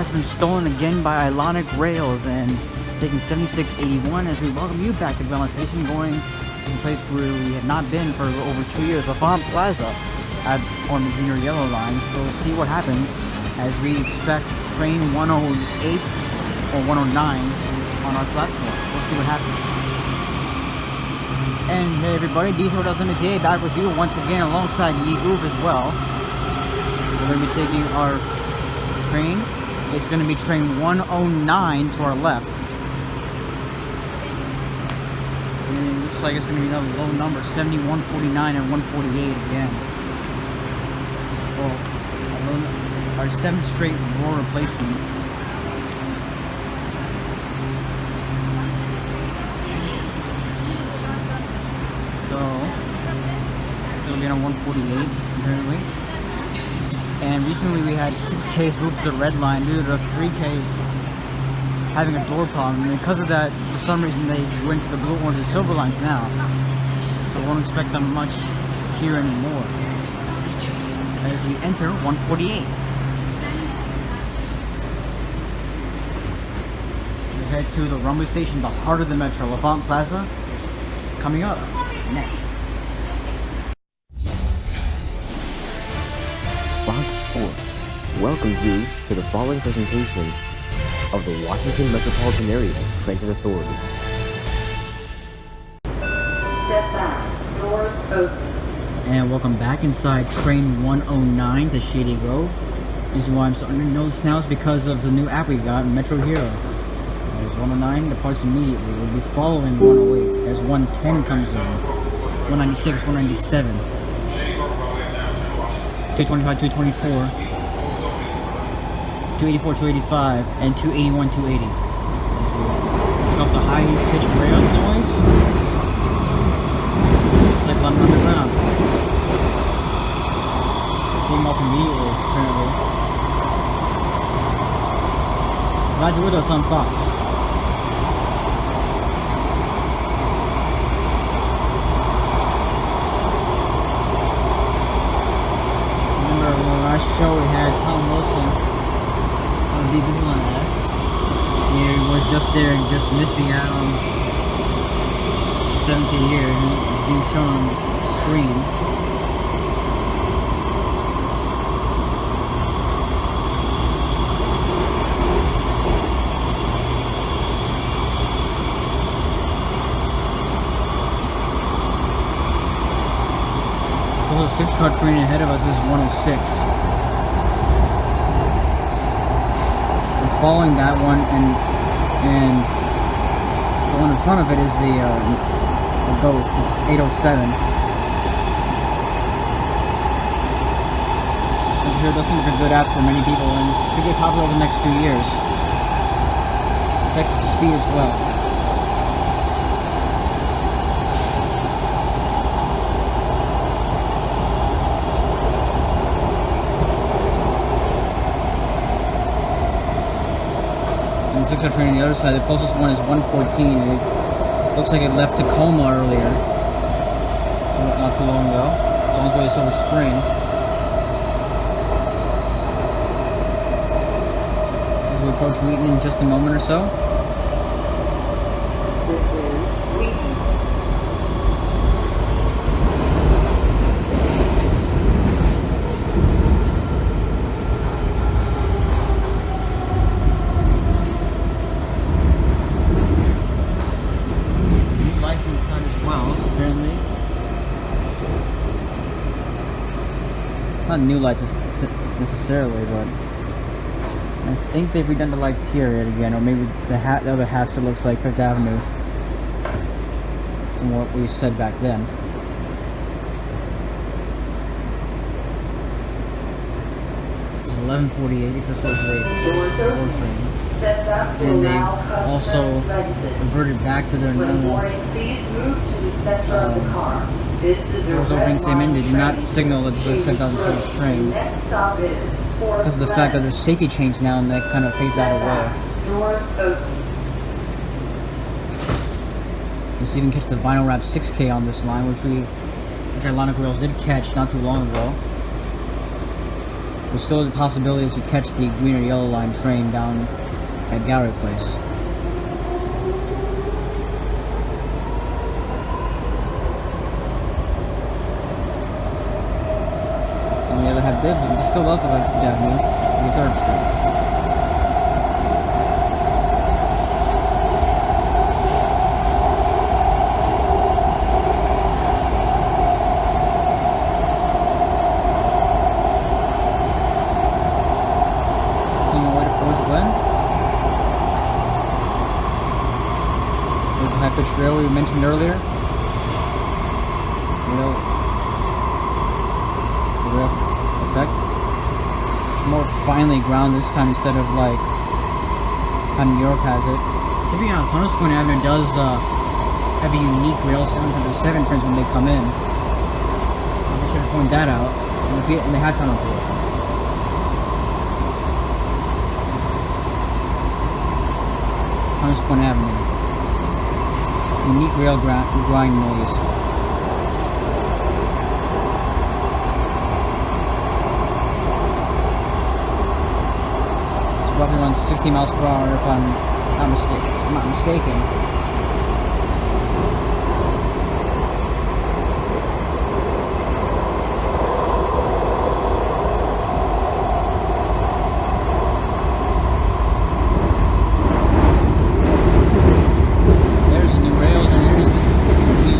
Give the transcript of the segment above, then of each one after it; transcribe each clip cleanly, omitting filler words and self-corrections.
has been stolen again by Ionic Rails and taking 7681 as we welcome you back to Belmont Station, going to a place where we had not been for over 2 years, L'Enfant Plaza, on the green or yellow line. So we'll see what happens as we expect train 108 or 109 on our platform. We'll see what happens. And hey everybody, Diesel Limited back with you once again alongside Yi Oob as well. We're going to be taking our train. It's going to be train 109 to our left. And it looks like it's going to be another low number, 7149 and 148 again. Well, our 7th straight roar replacement. So, it's going to be on 148 apparently. And recently we had 6K's moved to the red line due to the 3K's having a door problem. And because of that, for some reason they went to the blue, orange, and silver lines now. So we won't expect them much here anymore. As we enter 148. We head to the runway station, the heart of the metro, L'Enfant Plaza. Coming up next. Welcomes you to the following presentation of the Washington Metropolitan Area Transit Authority. Step back, doors open. And welcome back inside train 109 to Shady Grove. The reason why I'm starting to notice now is because of the new app we got, Metrohero. As 109 departs immediately. We'll be following 108 as 110 comes in. 196, 197. 225, 224. 284, 285, and 281, 280. Pick up the high-pitched rail noise. It's like I'm underground. Came off immediately, apparently. Glad you're with us on Fox. Remember when the last show we had Tom Wilson be vigilant ads. He was just there and just missed the ad on 7K here, and it's being shown on the screen. So the 6-car train ahead of us is 106. Following that one, and the one in front of it is the Ghost. It's 807. Here does seem like a good app for many people, and could get popular over the next few years. Text speed as well. And 6-car train on the other side, the closest one is 114. It looks like it left Tacoma earlier, not too long ago. It's on its way to Silver Spring. We'll approach Wheaton in just a moment or so. This is Wheaton. Not new lights necessarily, but I think they've redone the lights here yet again, or maybe the other half still looks like Fifth Avenue from what we said back then. It's 11:48 for Thursday. Step back to And allow they've also reverted back to their When normal. warning, please move to the center of the car. This is a Doors opening same end. They do not signal that it's sent out to the train Next stop is because of the fact that there's safety chains now, and that kind of phased that away. Doors open. You see, even catch the vinyl wrap 6K on this line, which Ionic Rails did catch not too long ago. There's still the possibilities to catch the green or yellow line train down at Gallery Place. And the other half did, it still does look like the Avenue, the 3rd Street. Metrohero we mentioned earlier. Real effect. More finely ground this time instead of like how New York has it. To be honest, Hunters Point Avenue does have a unique rail sound to the 7 trains when they come in. I should point that out. And they have time to it. Hunters Point Avenue. Unique rail grind noise. It's roughly around 60 miles per hour if I'm not mistaken.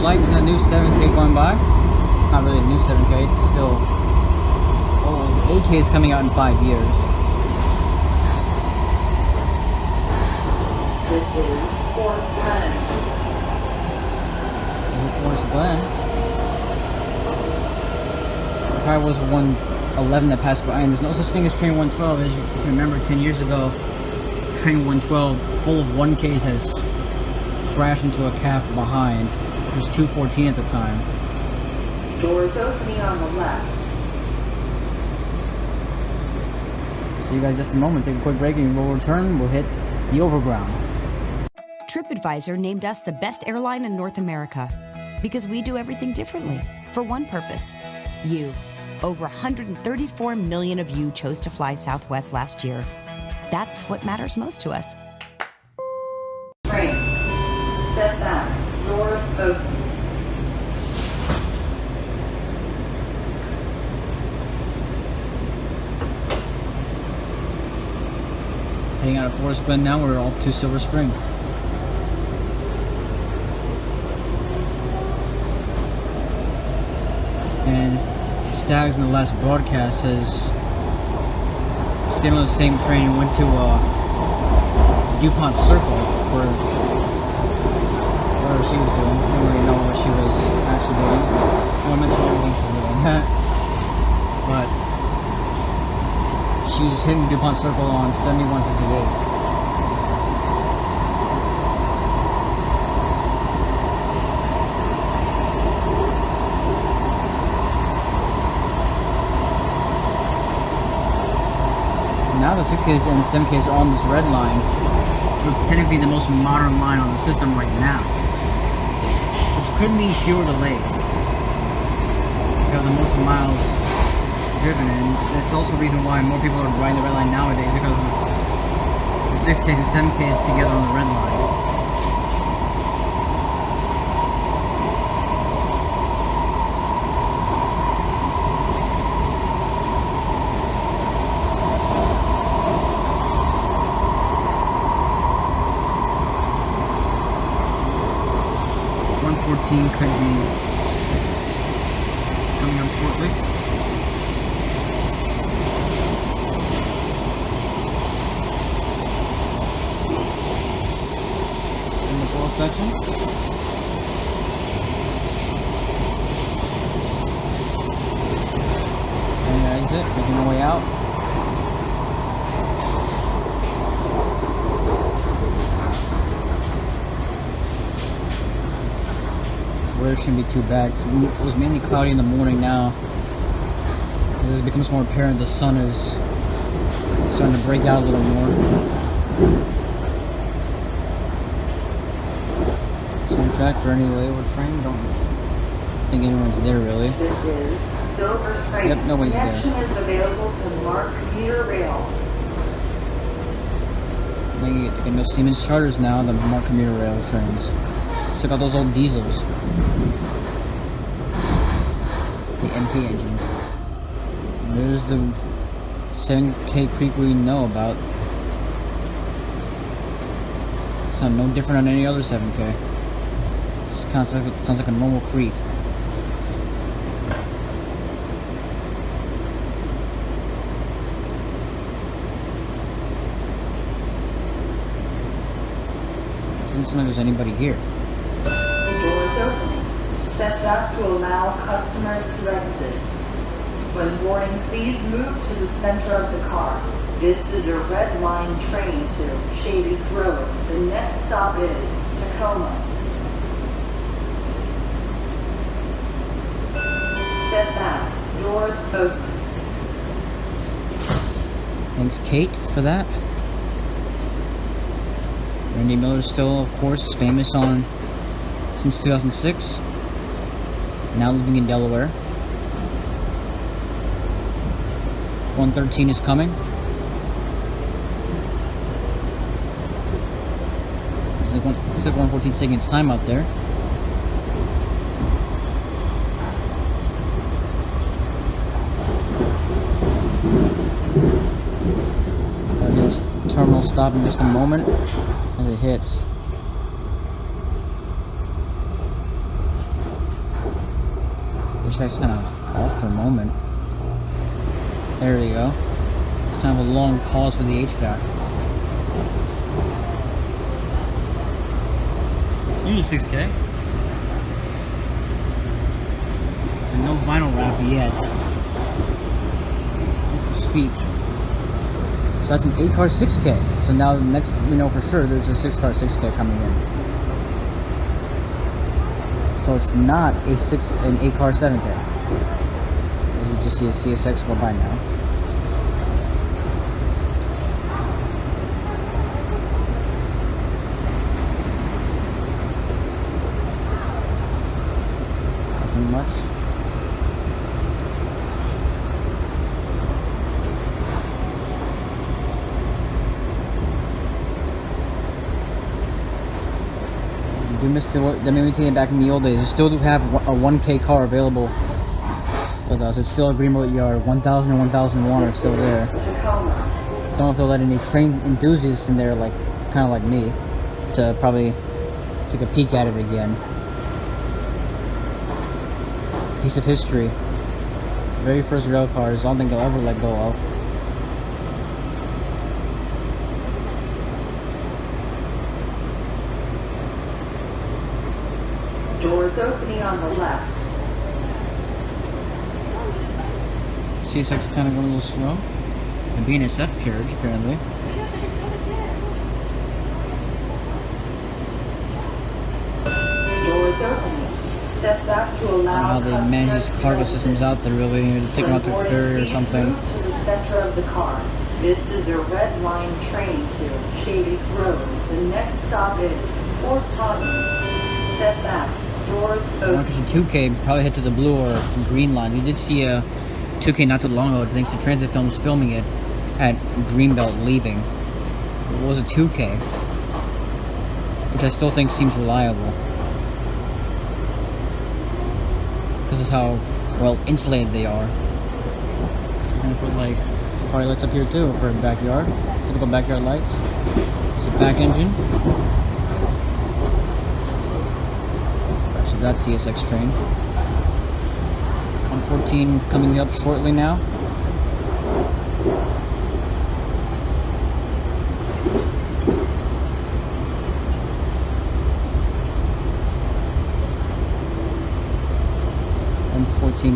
Lights in the new 7K going by. Not really a new 7K, it's still old. 8K is coming out in 5 years. This is Forest Glen. Forest Glen. There probably was 111 that passed by, and there's no such thing as train 112. As if you remember, 10 years ago, train 112 full of 1Ks has crashed into a calf behind. It was 214 at the time. Doors opening on the left. See you guys in just a moment. Take a quick break and we'll return. We'll hit the overground. TripAdvisor named us the best airline in North America because we do everything differently for one purpose. You. Over 134 million of you chose to fly Southwest last year. That's what matters most to us. Train. Step back. Doors open. Heading out of Forest Glen now, we're off to Silver Spring. And Stags in the last broadcast says stayed on the same train and went to DuPont Circle for whatever she was doing. I don't really know what she was actually doing. I won't mention everything she's doing. But she was hitting DuPont Circle on 7158. Now the 6Ks and 7Ks are on this red line. We're technically the most modern line on the system right now, which could mean fewer delays. We have the most miles driven, and that's also the reason why more people are riding the red line nowadays, because of the 6Ks and 7Ks together on the red line. Could be coming up shortly. In the ball section. And exit, making our way out. Weather shouldn't be too bad. It was mainly cloudy in the morning now. As it becomes more apparent, the sun is starting to break out a little more. Same track for any layover train, don't think anyone's there really. This is Silver Spring. Yep, nobody's there. Connection is available to Metrorail. They get no Siemens charters now, the Metrohero trains. Check out those old diesels. The MP engines. And there's the 7K creek we know about. It sounds no different on any other 7K. Just kind of sounds like a normal creek. Doesn't seem like there's anybody here. Doors opening. Step back to allow customers to exit. When boarding, please move to the center of the car. This is a red line train to Shady Grove. The next stop is Tacoma. Step back. Doors open. Thanks, Kate, for that. Randy Miller's still, of course, famous on since 2006. Now living in Delaware. 113 is coming. It's like 114 taking its time out there. This terminal stop in just a moment as it hits. HVAC's kind of off for a moment. There we go. It's kind of a long pause for the HVAC. Usually 6K. And no vinyl wrap yet. As we speak. So that's an 8-car 6K. So now the next, we know for sure there's a 6-car 6K coming in. So it's not an 8-car 7K. As you just see a CSX go by now. Nothing much. We missed the MMT back in the old days. We still do have a 1K car available with us. It's still a Greenbelt Yard. 1000 and 1001 are still there. Don't know if they'll let any train enthusiasts in there, like kind of like me, to probably take a peek at it again. Piece of history. The very first rail cars. I don't think they'll ever let go of. Doors opening on the left. CSX kind of going a little slow. And BNSF carriage, apparently. Doors opening. Step back to allow How they manage these cargo systems out there, really. They take them out to a ferry or something. Move to the center of the car. This is a red line train to Shady Grove. The next stop is Fort Totten. Step back. Doors open. 2K probably head to the blue or green line. We did see a 2K not too long ago, thanks to Transit Films filming it at Greenbelt leaving. It was a 2K, which I still think seems reliable because of how well insulated they are. And put like probably lights up here too for a backyard. Typical backyard lights. It's a back engine. So that's CSX train. 114 coming up shortly now.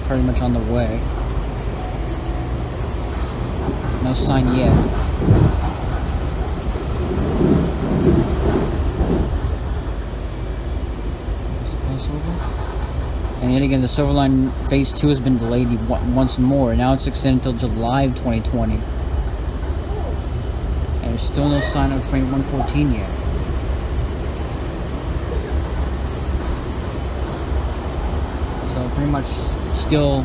Pretty much on the way. No sign yet. And yet again, the Silver Line Phase 2 has been delayed once more. Now it's extended until July of 2020. And there's still no sign of train 114 yet. pretty much still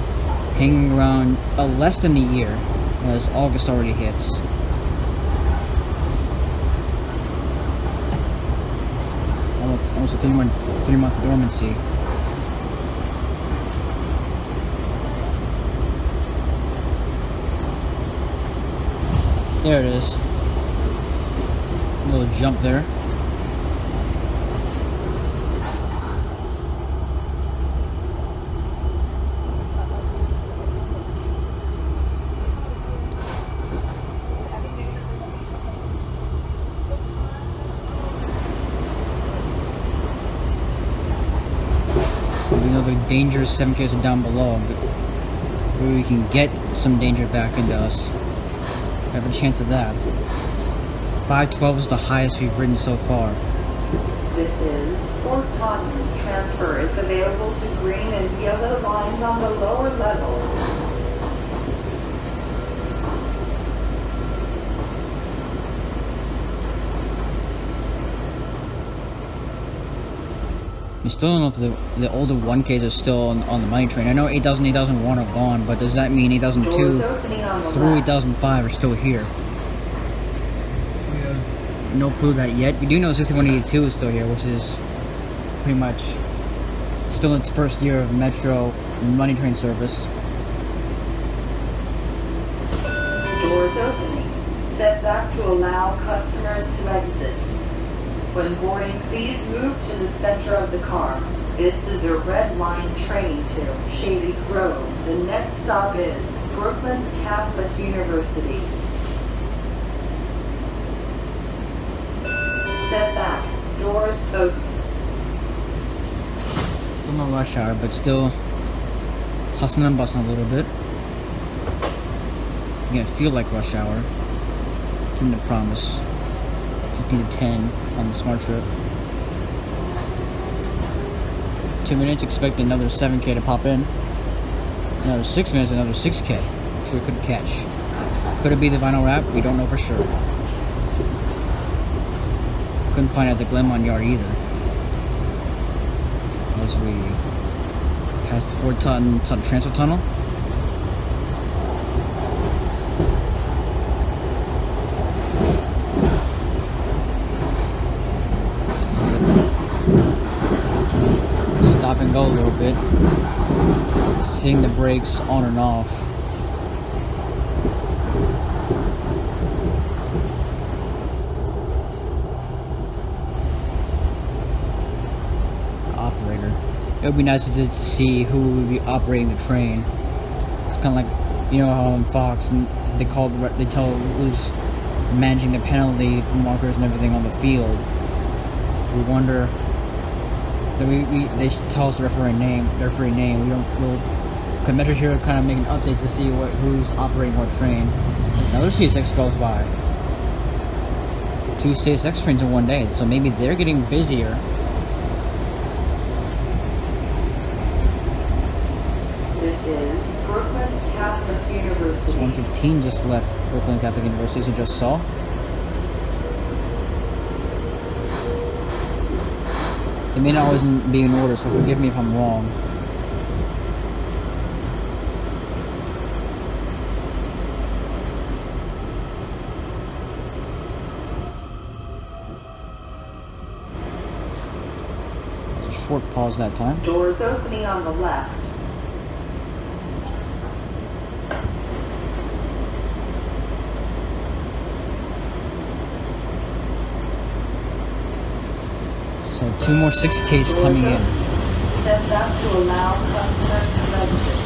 hanging around less than a year, as August already hits. Almost a 3-month dormancy. There it is. A little jump there. You know, the dangerous 7K's are down below, but where we can get some danger back into us. Have a chance of that. 512 is the highest we've ridden so far. This is Fort Taunton. Transfer is available to green and yellow lines on the lower level. I still don't know if the older 1Ks are still on the money train. I know 8000, 8001 are gone, but does that mean 8002 through 8005 are still here? Yeah. No clue that yet. We do know 6182 is still here, which is pretty much still in its first year of Metro money train service. Doors opening. Step back to allow customers to exit. When boarding, please move to the center of the car. This is a red line train to Shady Grove. The next stop is Brooklyn Catholic University. Step back. Doors open. Still no rush hour, but still hustling and bustling a little bit. You're gonna feel like rush hour. Keeping the promise. 15 to 10 on the smart trip. 2 minutes, expect another 7K to pop in. Another 6 minutes, another 6K. Which we could catch. Could it be the vinyl wrap? We don't know for sure. Couldn't find it at the Glenmont yard either. As we pass the Fort Taunton transfer tunnel. Stop and go a little bit. Just hitting the brakes on and off. Operator. It would be nice to see who would be operating the train. It's kind of like, you know how on Fox and they tell who's managing the penalty markers and everything on the field. We wonder. They should tell us the referee name. Could Metrohero kind of make an update to see who's operating what train? Another CSX goes by. 2 CSX trains in one day, so maybe they're getting busier. This is Brooklyn Catholic University. 115 just left Brooklyn Catholic University, as you just saw. It may not always be in order, so forgive me if I'm wrong. There's a short pause that time. Doors opening on the left. So 2 more 6Ks coming in. Step back to allow customers to exit.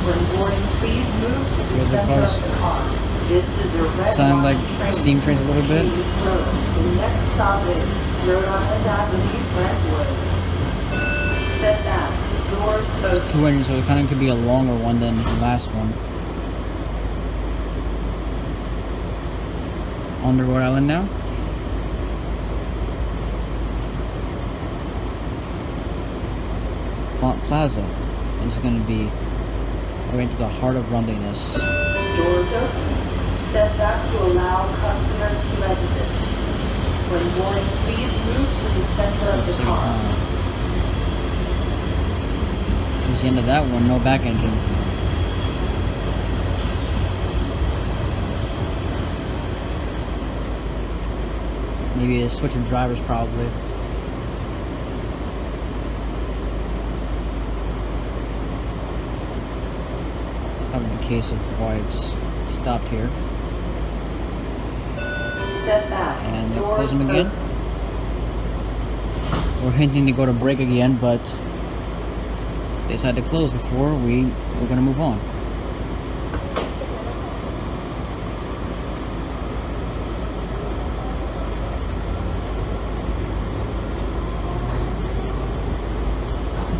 When boarding, please move to the Here's the center cars. of the car. This is a red Sound line like train steam trains a little to bit. Shady Grove. The next stop is Rhode Island Avenue, Brentwood. Step back. Doors There's open. 2 engines, so it kind of could be a longer one than the last one. On to Rhode Island now. L'Enfant Plaza is going to be right into the heart of rundiness. Doors open. Step back to allow customers to exit. When boarding, please move to the center of the car. Just the end of that one, no back engine. Maybe a switch of drivers, probably. Probably the case of why it's stopped here. Step back. And they'll Doors close them again. open. We're hinting to go to brake again, but they decided to close before we're gonna move on.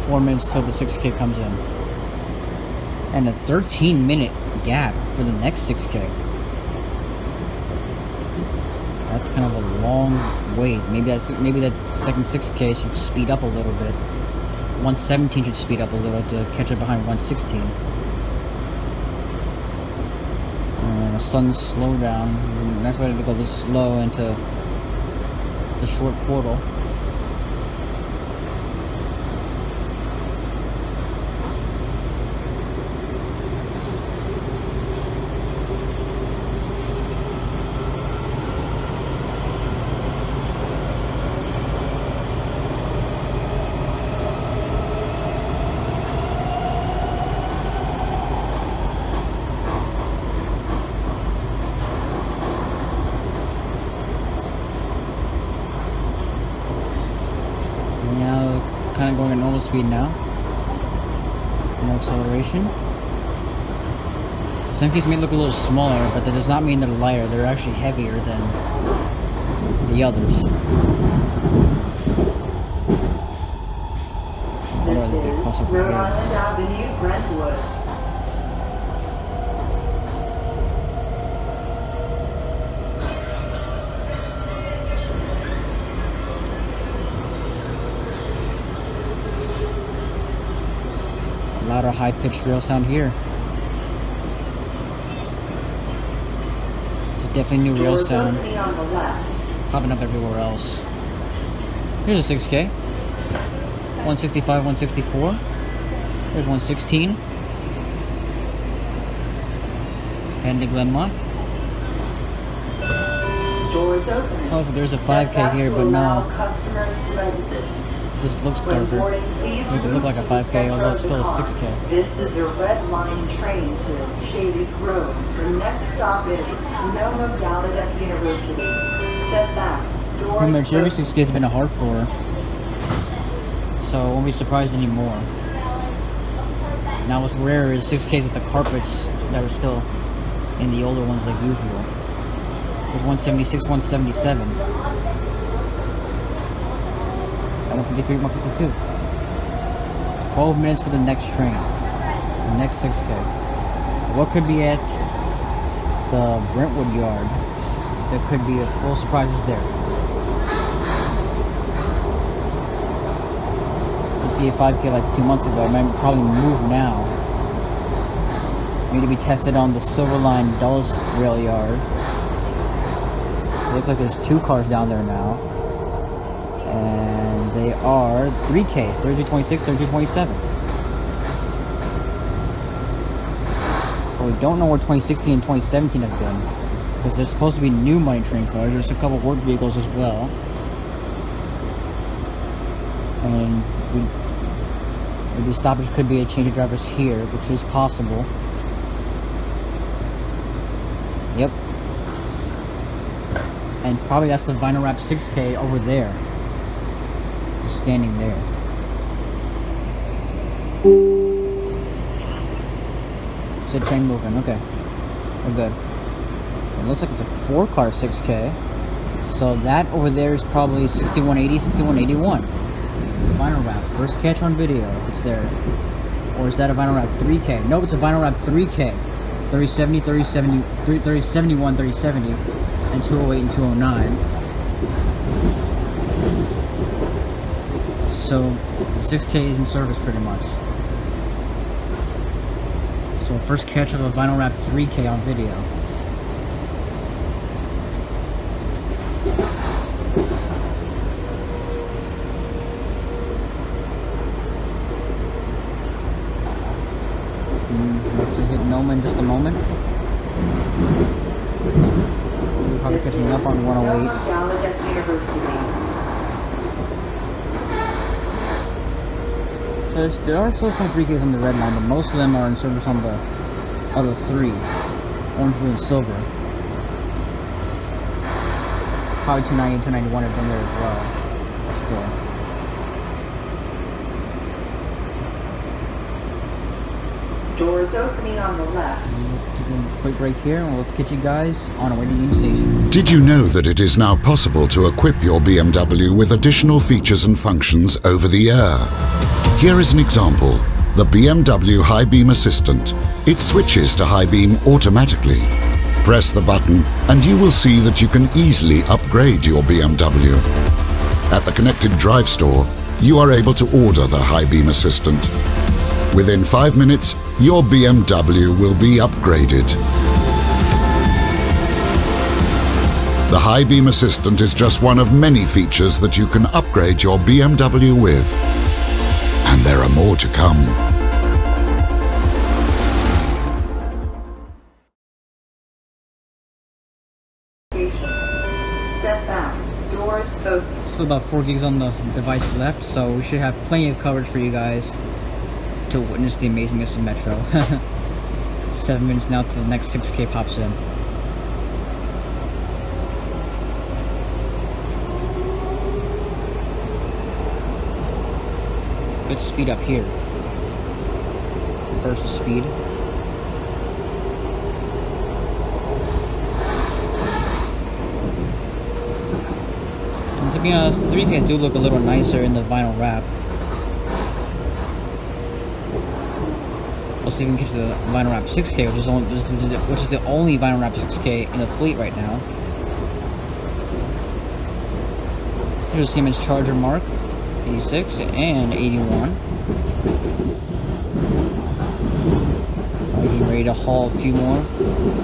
Four minutes till the 6K comes in. And a 13-minute gap for the next 6K. That's kind of a long wait. Maybe that second 6K should speed up a little bit. 117 should speed up a little to catch up behind 116. A sudden slowdown. That's why to go this slow into the short portal. Kind of going at normal speed now. No acceleration. 7K's may look a little smaller, but that does not mean they're lighter. They're actually heavier than the others. This is Rhode Island Avenue, Brentwood. Louder high-pitched rail sound here. This is definitely new rail Doors sound. opening on the left. Popping up everywhere else. Here's a 6K. 165, 164. Here's 116. Heading to Glenmont. Doors opening. Oh, so there's a Step 5K back here, to but allow no. customers to exit. This looks When darker. boarding, please Make it look like a move to the 5K, center although of it's the still a car. 6K. This is a red line train to Shady Grove. The next stop is Sonoma Gallaudet University. Step back. Doors Pretty much every open. 6K has been a hard floor, so I won't be surprised anymore. Now what's rare is 6Ks with the carpets that are still in the older ones like usual. There's 176, 177. And 153, 152. 12 minutes for the next train. The next 6K. What could be at the Brentwood yard? There could be a full surprises there. You see a 5K like 2 months ago. It might probably move now. Maybe to be tested on the Silver Line Dulles rail yard. It looks like there's 2 cars down there now. And they are 3Ks, 3326, 3327. But we don't know where 2016 and 2017 have been. Because there's supposed to be new money train cars. There's a couple work vehicles as well. And maybe stoppage could be a change of drivers here, which is possible. Yep. And probably that's the vinyl wrap 6K over there. Just standing there. It's a train moving, okay. We're good. It looks like it's a 4-car 6K. So that over there is probably 6180, 6181. Vinyl wrap. First catch on video if it's there. Or is that a vinyl wrap 3K? Nope, it's a vinyl wrap 3K. 3070, 3070, 3071, 3070, and 208 and 209. So the 6K is in service pretty much. So first catch of a vinyl wrap 3K on video. About to hit Noma in just a moment. We're probably catching up on 108. Gallaudet University. There are still some 3Ks on the red line, but most of them are in service on the other three. Orange, blue, and silver. Probably 290 and 291 have been there as well. Still. Doors opening on the left. Taking a quick break here, and we'll catch you guys on our way to Union Station. Did you know that it is now possible to equip your BMW with additional features and functions over the air? Here is an example. The BMW High Beam Assistant. It switches to high beam automatically. Press the button and you will see that you can easily upgrade your BMW. At the connected drive store, you are able to order the High Beam Assistant. Within 5 minutes, your BMW will be upgraded. The High Beam Assistant is just one of many features that you can upgrade your BMW with. And there are more to come. Step back. Doors closing. Still about 4 gigs on the device left, so we should have plenty of coverage for you guys to witness the amazingness of Metro. 7 minutes now till the next 6K pops in. Good speed up here. Burst of speed. And to be honest, the 3Ks do look a little nicer in the vinyl wrap. Let's even get to the vinyl wrap 6K, which is the only vinyl wrap 6K in the fleet right now. Here's a Siemens Charger Mark 86 and 81. Getting ready to haul a few more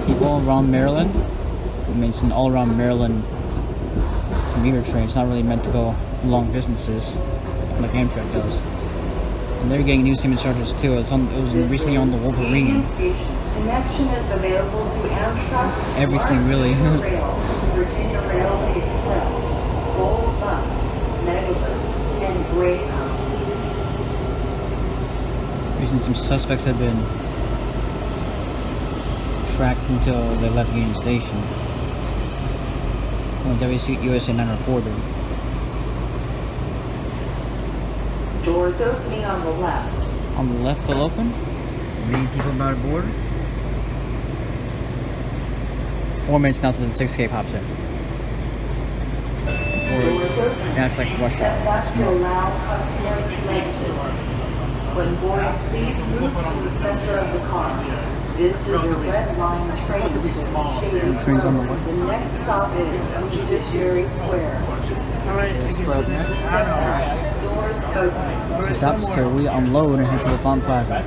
people around Maryland. I mean, it's an all-around Maryland commuter train. It's not really meant to go long distances like Amtrak does. And they're getting new Siemens Chargers too. It was recently on the Wolverine. Connection is available to Amtrak. Everything really. Metrorail, Virginia Railway Express, Gold Bus, Megabus, and Greyhound. Recently, some suspects have been tracked until they left Union Station. Well, WCUSA 9 reported. Doors opening on the left. On the left, they'll open. Many people about aboard. 4 minutes now till the 6K pops in. Doors open. Yeah, it's like rush Step hour. back to allow customers to exit. When boarding, please move to the center of the car. This is a red line train to Shady Train's on the way. The next stop is Judiciary Square. Square next. Doors open. So stops to re-unload and head to L'Enfant Plaza.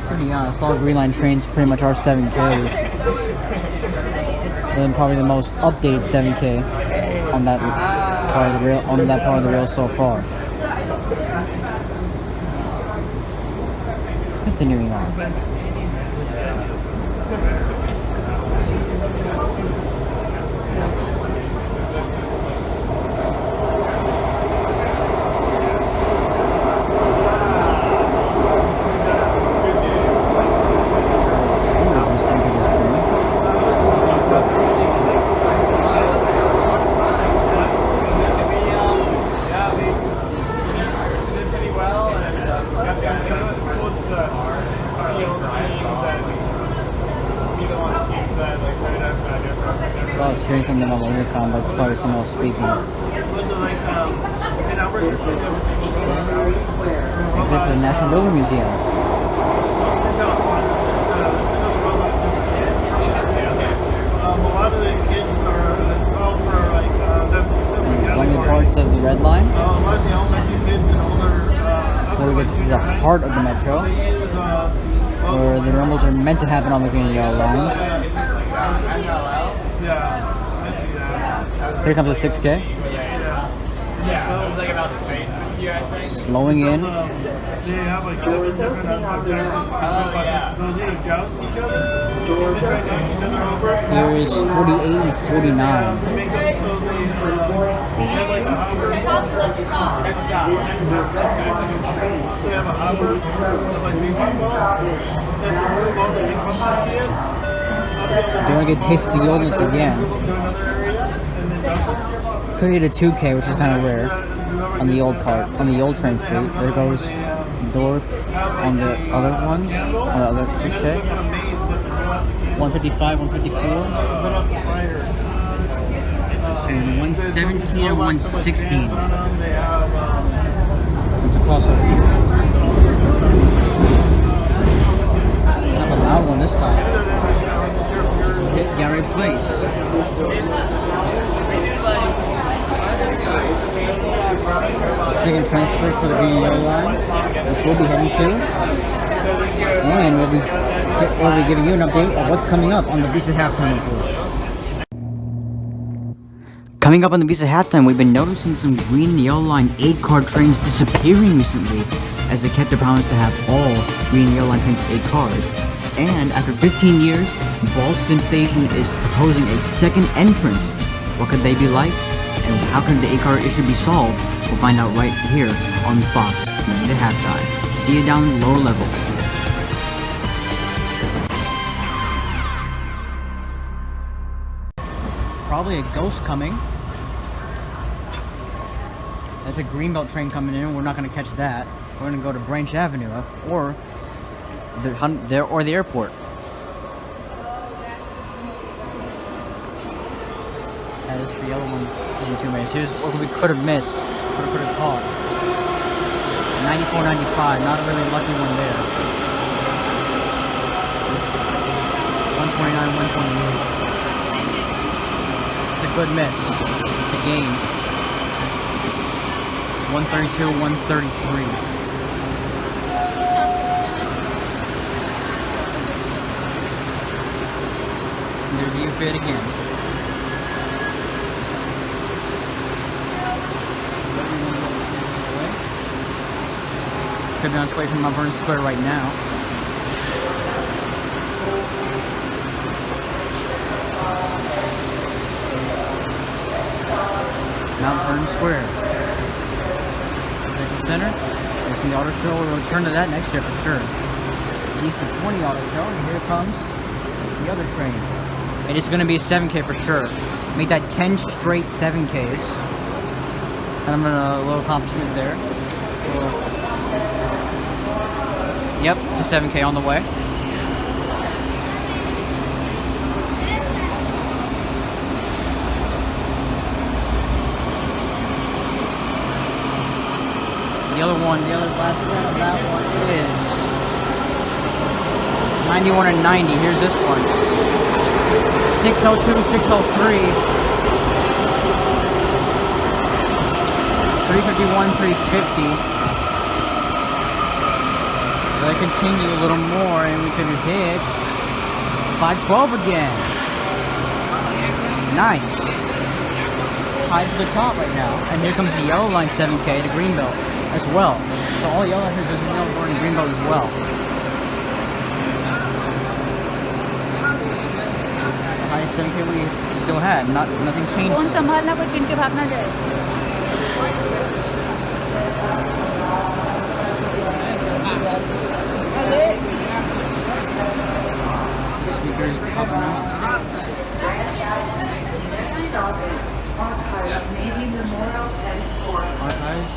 To be honest, all Green Line trains pretty much are 7Ks. And then probably the most updated 7K on that part of the rail, so far. Continuing on. Well, it's hearing something on the intercom, but probably someone else speaking. Except for the National Building Museum. One of the parts of the red line, before we get to the heart of the metro, where the rumbles are meant to happen on the green and yellow lines. Here comes the 6K. Yeah, it was like about space this year, I think. Slowing in. Doors opening on the left. Oh, yeah. Doors opening on the left. Here is 48 and 49. When boarding, please move to the center of the car. This is a red line train to Metrohero. Next stop is Metrohero. Don't want to get taste of the oldness again. Could get a 2K, which is kind of rare on the old part, on the old train fleet. There goes the door on the other ones, on the other 6K. 155, 154. And 117 and 116. It's a crossover. Have a loud one this time. Hit Gary Place. Second transfer for the VEO line, which we'll be heading to. And we'll be giving you an update of what's coming up on the Visa Halftime Report. Coming up on the Visa Halftime, we've been noticing some green and yellow line 8-car trains disappearing recently, as they kept their promise to have all green and yellow line trains 8 cars. And after 15 years, Ballston Station is proposing a second entrance. What could they be like? And how can the 8-car issue be solved? We'll find out right here on Fox Visa Halftime. See you down in the lower level. Probably a ghost coming. That's a Greenbelt train coming in. We're not going to catch that. We're going to go to Branch Avenue or the airport. That is the yellow one in 2 minutes. Here's what we could have missed. Could have caught. 94.95. Not a really lucky one there. 129, 128. It's a good miss. It's a game. 132, 133. There's the U-Fit again. Could be on its way from Mount Vernon Square right now. Mount Vernon Square. There's the center. There's the auto show. We'll return to that next year for sure. East of 20 auto show, and here comes the other train. And it's going to be a 7K for sure. Make that 10 straight 7Ks. Kind of a little accomplishment there. Yep, it's a 7K on the way. The other last set of that one is 91 and 90. Here's this one. 602, 603. 351, 350. Let it continue a little more and we could hit 512 again. Nice. Tied to the top right now. And here comes the yellow line 7K to Greenbelt as well. So all yellow lines are yellow board and Greenbelt as well. The highest 7K we still had. Nothing changed. Phone संभालना कुछ इनके भाग ना जाए. Speakers popping out. Archives, Navy Memorial Headquarters. Archives.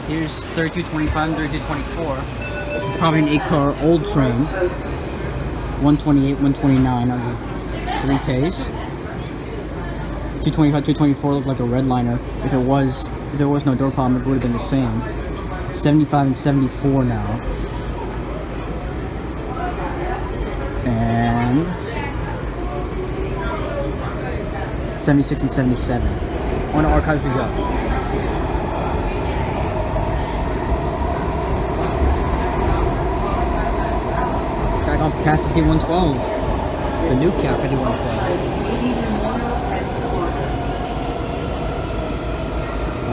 Here's 3225 and 3224. This is probably an 8-car old train. 128, 129 are the 3Ks. 225, 224 looked like a redliner. If there was no door problem, it would have been the same. 75 and 74 now. And 76 and 77. On to archives we go. Back off CAT 5112. The new CAT 5112.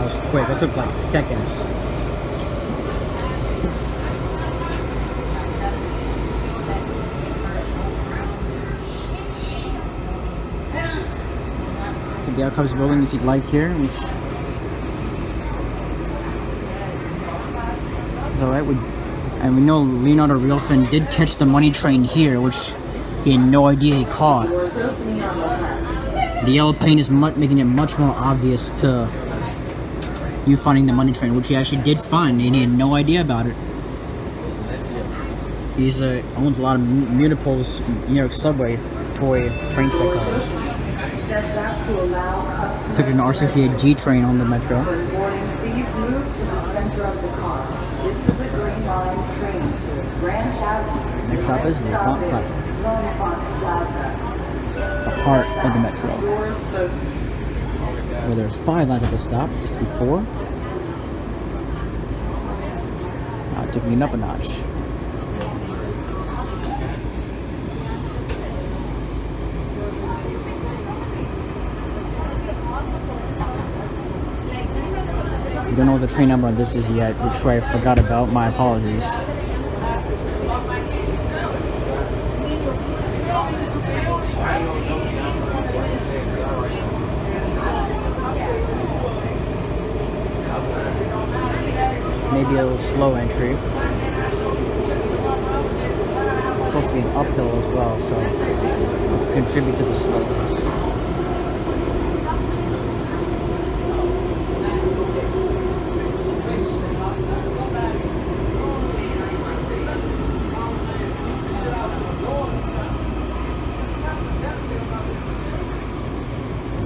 That was quick. That took like seconds. The Archives building, if you'd like here, which is alright. And we know Leonardo Rielfin did catch the money train here, which he had no idea he caught. The yellow paint is making it much more obvious to you finding the money train, which he actually did find, and he had no idea about it. He's owns a lot of Munipol's New York subway toy train set cars. Took an R68G train on the Metro. When boarding, please move to the center of the car. This is a green line train to Branch Avenue. Next stop is L'Enfant Plaza. L'Enfant Plaza. The heart of the Metro. Doors closed. Where there's 5 lines at the stop, used to be 4. Now it took me up a notch. You don't know what the train number on this is yet, which I forgot about. My apologies. Maybe a little slow entry. It's supposed to be an uphill as well, so it'll contribute to the slowness.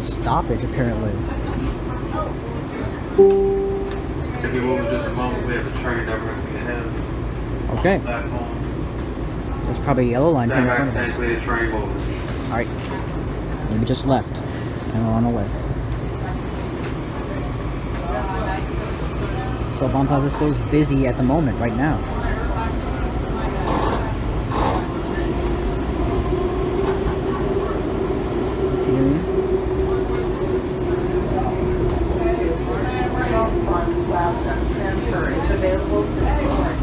Stoppage, apparently. If you move just a moment, we have a train number in your hands. Okay. Platform. That's probably a yellow line train in front of us. Actually, a train moving. Alright. Maybe just left. And we're on our way. So L'Enfant Plaza still is busy at the moment, right now. What's he doing? Transfer is available to the orange,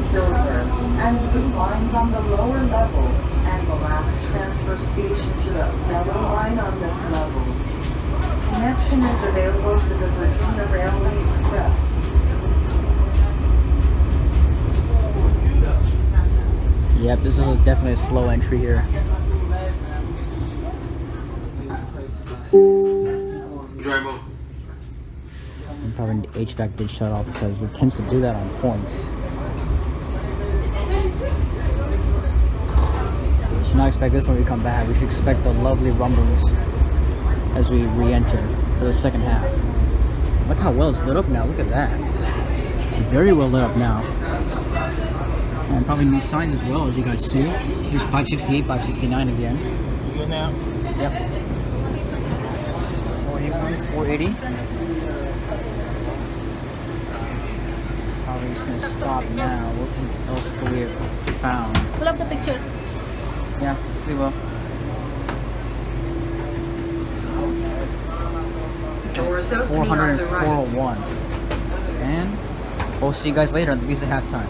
silver, and blue lines on the lower level, and the last transfer station to the yellow line on this level. Connection is available to the Virginia Railway Express. Yep, this is definitely a slow entry here. Driver. And probably the HVAC did shut off because it tends to do that on points. We should not expect this when we come back. We should expect the lovely rumblings as we re-enter for the second half. Look how well it's lit up now. Look at that. Very well lit up now. And probably new signs as well, as you guys see. Here's 568, 569 again. You good now? Yep. 481, 480. Probably just gonna stop now. What else could we have found? Pull up the picture. Yeah, we will. Doors opening 400 on and the right. 401. And we'll see you guys later at the Visa halftime.